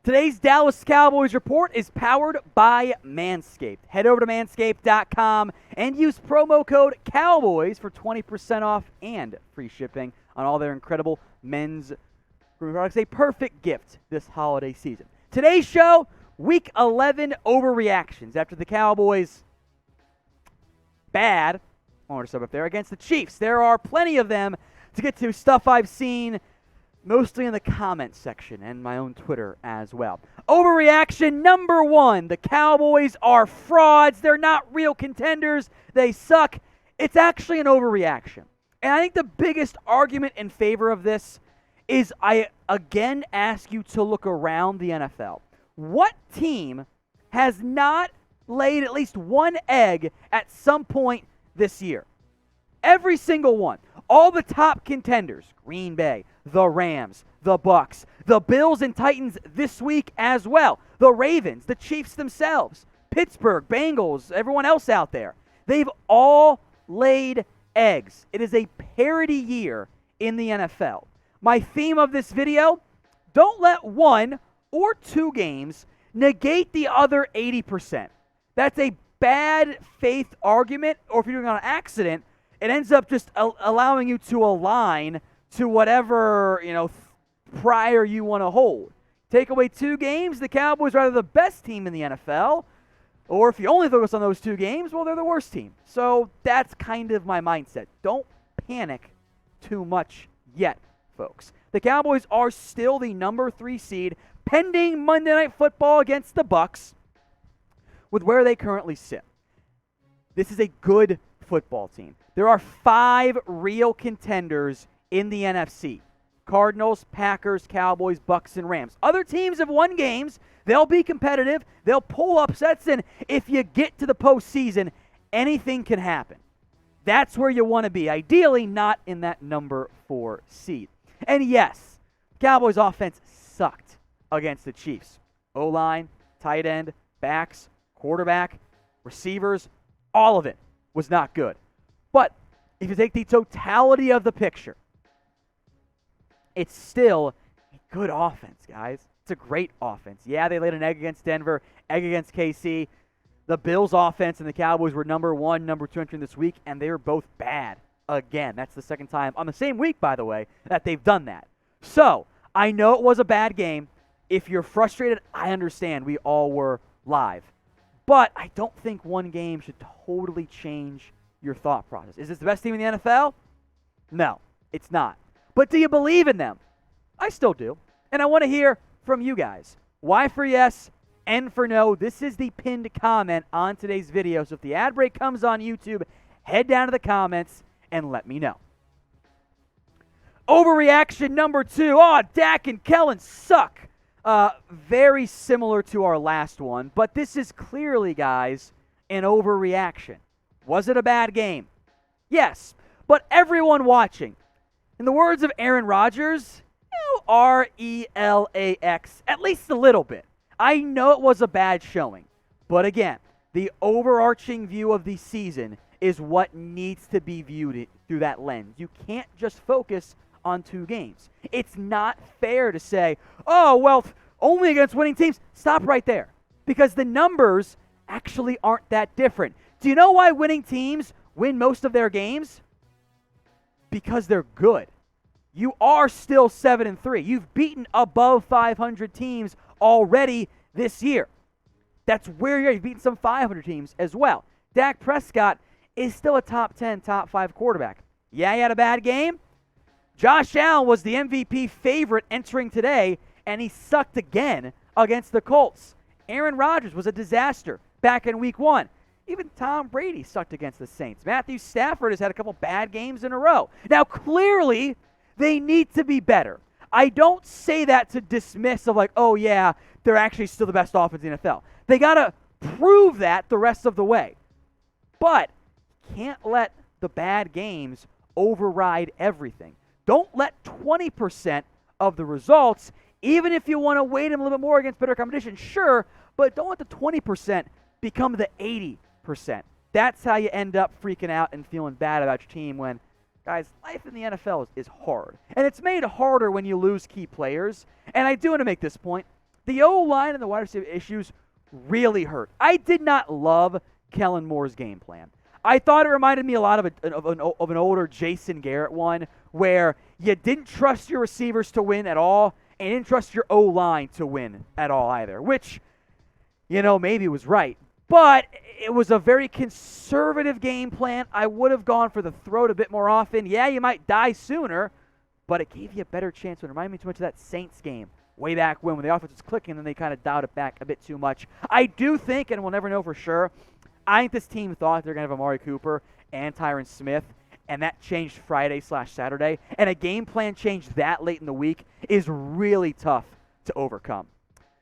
Today's Dallas Cowboys Report is powered by Manscaped. Head over to manscaped.com and use promo code COWBOYS for 20% off and free shipping on all their incredible men's grooming products. A perfect gift this holiday season. Today's show, Week 11 overreactions after the Cowboys' bad, up there, against the Chiefs. There are plenty of them to get to, stuff I've seen mostly in the comments section and my own Twitter as well. Overreaction number 1. The Cowboys are frauds. They're not real contenders. They suck. It's actually an overreaction. And I think the biggest argument in favor of this is I again ask you to look around the NFL. What team has not laid at least one egg at some point this year? Every single one. All the top contenders, Green Bay, the Rams, the Bucks, the Bills and Titans this week as well, the Ravens, the Chiefs themselves, Pittsburgh, Bengals, everyone else out there. They've all laid eggs. It is a parity year in the NFL. My theme of this video, don't let one or two games negate the other 80%. That's a bad faith argument, or if you're doing it on accident, it ends up just allowing you to align to whatever, prior you want to hold. Take away two games, the Cowboys are either the best team in the NFL, or if you only focus on those two games, well, they're the worst team. So that's kind of my mindset. Don't panic too much yet, folks. The Cowboys are still the number 3 seed, pending Monday Night Football against the Bucks, with where they currently sit. This is a good football team. There are 5 real contenders in the NFC. Cardinals, Packers, Cowboys, Bucks, and Rams. Other teams have won games. They'll be competitive. They'll pull upsets, and if you get to the postseason, anything can happen. That's where you want to be. Ideally, not in that number 4 seed. And yes, Cowboys offense sucked against the Chiefs. O-line, tight end, backs, quarterback, receivers, all of it was not good. But if you take the totality of the picture, it's still a good offense, guys. It's a great offense. Yeah, they laid an egg against Denver, egg against KC. The Bills' offense and the Cowboys were number 1, number 2 entering this week, and they were both bad again. That's the second time on the same week, by the way, that they've done that. So, I know it was a bad game. If you're frustrated, I understand. We all were live. But I don't think one game should totally change your thought process. Is this the best team in the NFL? No, it's not. But do you believe in them? I still do. And I want to hear from you guys. Y for yes, N for no. This is the pinned comment on today's video. So if the ad break comes on YouTube, head down to the comments and let me know. Overreaction number 2. Oh, Dak and Kellen suck. Very similar to our last one, but this is clearly, guys, an overreaction. Was it a bad game? Yes, but everyone watching, in the words of Aaron Rodgers, relax, at least a little bit. I know it was a bad showing, but again, the overarching view of the season is what needs to be viewed through that lens. You can't just focus on 2 games. It's not fair to say, oh, well, only against winning teams. Stop right there, because the numbers actually aren't that different. Do you know why winning teams win most of their games? Because they're good. You are still 7-3. You've beaten above 500 teams already this year. That's where you're. You've beaten some 500 teams as well. Dak Prescott is still a top 10, top 5 quarterback. Yeah, he had a bad game. Josh Allen was the MVP favorite entering today, and he sucked again against the Colts. Aaron Rodgers was a disaster back in week 1. Even Tom Brady sucked against the Saints. Matthew Stafford has had a couple bad games in a row. Now, clearly, they need to be better. I don't say that to dismiss of like, oh, yeah, they're actually still the best offense in the NFL. They got to prove that the rest of the way. But can't let the bad games override everything. Don't let 20% of the results, even if you want to weight them a little bit more against better competition, sure, but don't let the 20% become the 80%. That's how you end up freaking out and feeling bad about your team when, guys, life in the NFL is hard. And it's made harder when you lose key players. And I do want to make this point. The O-line and the wide receiver issues really hurt. I did not love Kellen Moore's game plan. I thought it reminded me a lot of an older Jason Garrett one, where you didn't trust your receivers to win at all, and you didn't trust your O-line to win at all either, which, maybe was right. But it was a very conservative game plan. I would have gone for the throat a bit more often. Yeah, you might die sooner, but it gave you a better chance. It reminded me too much of that Saints game way back when the offense was clicking, and they kind of dialed it back a bit too much. I do think, and we'll never know for sure, I think this team thought they're going to have Amari Cooper and Tyron Smith, and that changed Friday/Saturday. And a game plan change that late in the week is really tough to overcome.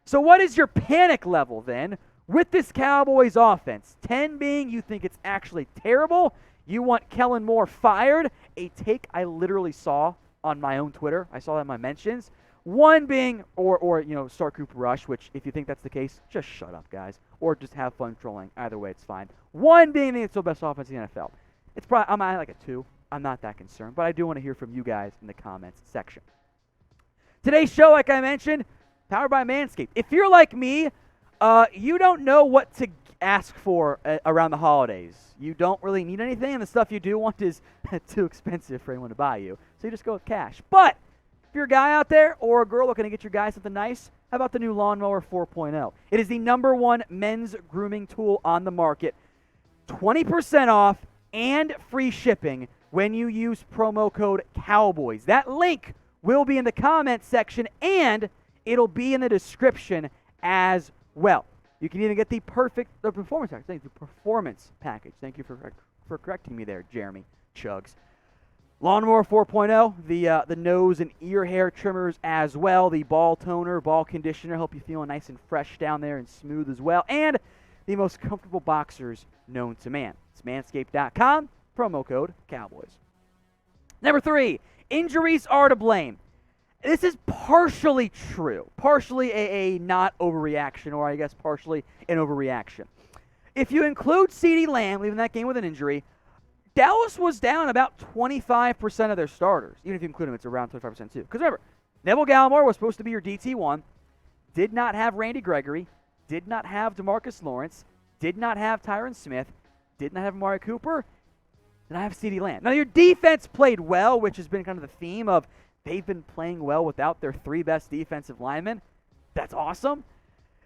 So what is your panic level then with this Cowboys offense? 10 being you think it's actually terrible. You want Kellen Moore fired. A take I literally saw on my own Twitter. I saw that in my mentions. 1 being, or start Cooper Rush, which if you think that's the case, just shut up, guys. Or just have fun trolling. Either way, it's fine. 1 being the best offense in the NFL. It's probably, I'm at like a 2. I'm not that concerned, but I do want to hear from you guys in the comments section. Today's show, like I mentioned, powered by Manscaped. If you're like me, you don't know what to ask for around the holidays. You don't really need anything, and the stuff you do want is too expensive for anyone to buy you. So you just go with cash. But if you're a guy out there or a girl looking to get your guy something nice, how about the new Lawnmower 4.0? It is the #1 men's grooming tool on the market. 20% off and free shipping when you use promo code COWBOYS. That link will be in the comments section, and it'll be in the description as well. You can even get the performance package. Thank you, performance package. Thank you for correcting me there, Jeremy Chugs. Lawnmower 4.0, the nose and ear hair trimmers as well, the ball toner, ball conditioner, help you feel nice and fresh down there and smooth as well, and the most comfortable boxers known to man. It's manscaped.com, promo code Cowboys. Number 3, injuries are to blame. This is partially true, partially a not overreaction, or I guess partially an overreaction. If you include CeeDee Lamb leaving that game with an injury, Dallas was down about 25% of their starters. Even if you include him, it's around 25% too. Because remember, Neville Gallimore was supposed to be your DT1, did not have Randy Gregory, did not have DeMarcus Lawrence, did not have Tyron Smith, did not have Amari Cooper, did not have CeeDee Lamb. Now, your defense played well, which has been kind of the theme of they've been playing well without their 3 best defensive linemen. That's awesome.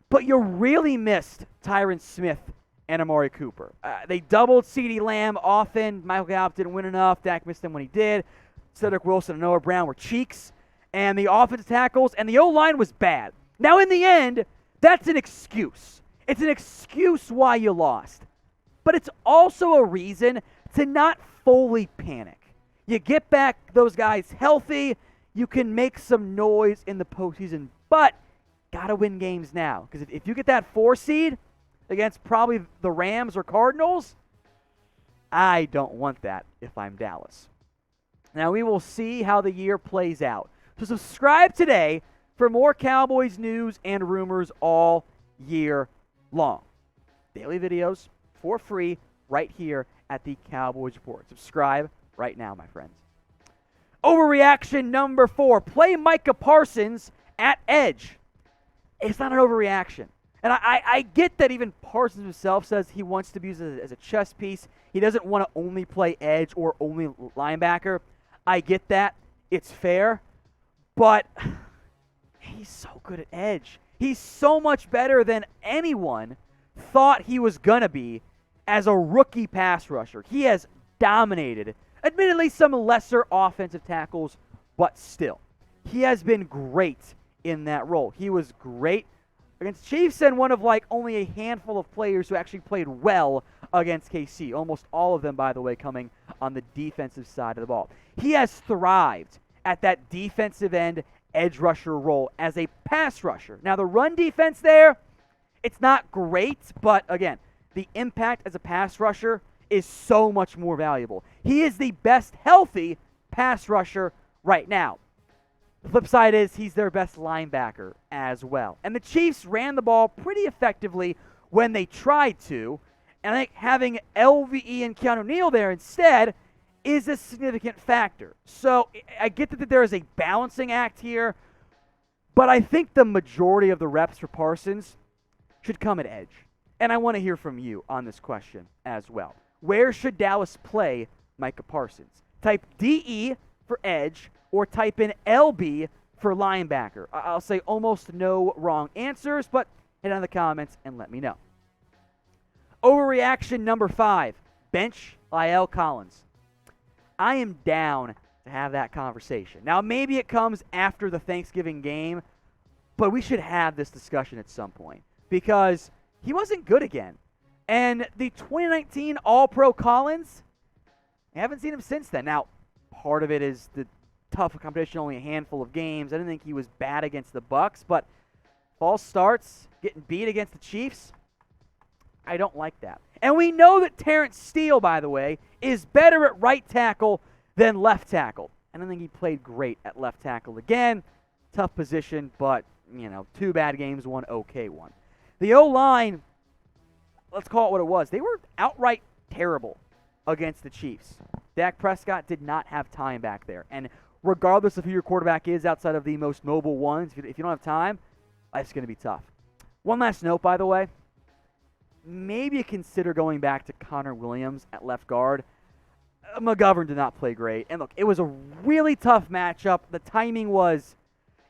But you really missed Tyron Smith and Amari Cooper. They doubled CeeDee Lamb often. Michael Gallup didn't win enough. Dak missed him when he did. Cedric Wilson and Noah Brown were cheeks. And the offensive tackles and the O-line was bad. Now, in the end, that's an excuse. It's an excuse why you lost. But it's also a reason to not fully panic. You get back those guys healthy, you can make some noise in the postseason, but got to win games now. Because if you get that 4 seed against probably the Rams or Cardinals, I don't want that if I'm Dallas. Now, we will see how the year plays out. So subscribe today for more Cowboys news and rumors all year long. Daily videos for free right here at the Cowboys Report. Subscribe right now, my friends. Overreaction number 4. Play Micah Parsons at edge. It's not an overreaction. And I get that even Parsons himself says he wants to be used as a chess piece. He doesn't want to only play edge or only linebacker. I get that. It's fair. But he's so good at edge. He's so much better than anyone thought he was going to be as a rookie pass rusher. He has dominated, admittedly some lesser offensive tackles, but still. He has been great in that role. He was great against Chiefs and one of only a handful of players who actually played well against KC. Almost all of them, by the way, coming on the defensive side of the ball. He has thrived at that defensive end edge rusher role as a pass rusher. Now, the run defense there, it's not great, but again, the impact as a pass rusher is so much more valuable. He is the best healthy pass rusher right now. The flip side is he's their best linebacker as well. And the Chiefs ran the ball pretty effectively when they tried to. And I think having LVE and Keanu Neal there instead is a significant factor. So I get that there is a balancing act here, But I think the majority of the reps for Parsons should come at edge. And I want to hear from you on this question as well. Where should Dallas play Micah Parsons? Type DE for edge or type in LB for linebacker. I'll say almost no wrong answers, but hit down in the comments and let me know. Overreaction number 5, bench La'el Collins. I am down to have that conversation. Now, maybe it comes after the Thanksgiving game, but we should have this discussion at some point because he wasn't good again. And the 2019 All-Pro Collins, I haven't seen him since then. Now, part of it is the tough competition, only a handful of games. I didn't think he was bad against the Bucs, but false starts, getting beat against the Chiefs, I don't like that. And we know that Terrence Steele, by the way, is better at right tackle than left tackle. I don't think he played great at left tackle again. Tough position, but, 2 bad games, 1 okay one. The O-line, let's call it what it was. They were outright terrible against the Chiefs. Dak Prescott did not have time back there. And regardless of who your quarterback is outside of the most mobile ones, if you don't have time, life's going to be tough. One last note, by the way. Maybe consider going back to Connor Williams at left guard. McGovern did not play great. And look, it was a really tough matchup. The timing was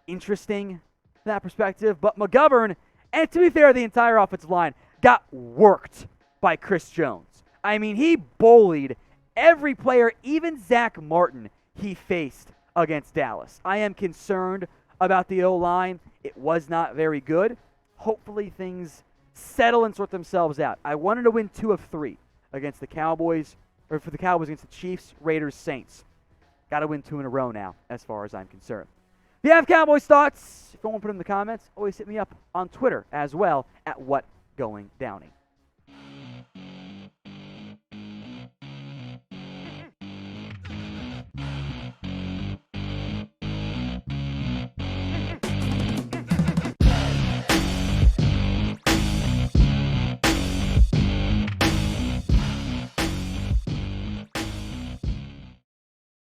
interesting from that perspective. But McGovern, and to be fair, the entire offensive line got worked by Chris Jones. I mean, he bullied every player, even Zach Martin, he faced against Dallas. I am concerned about the O-line. It was not very good. Hopefully things settle and sort themselves out. I wanted to win 2 of 3 against the Cowboys, or for the Cowboys against the Chiefs, Raiders, Saints. Got to win 2 in a row now, as far as I'm concerned. If you have Cowboys thoughts, if you want to put them in the comments, always hit me up on Twitter as well at WhatGoingDowney.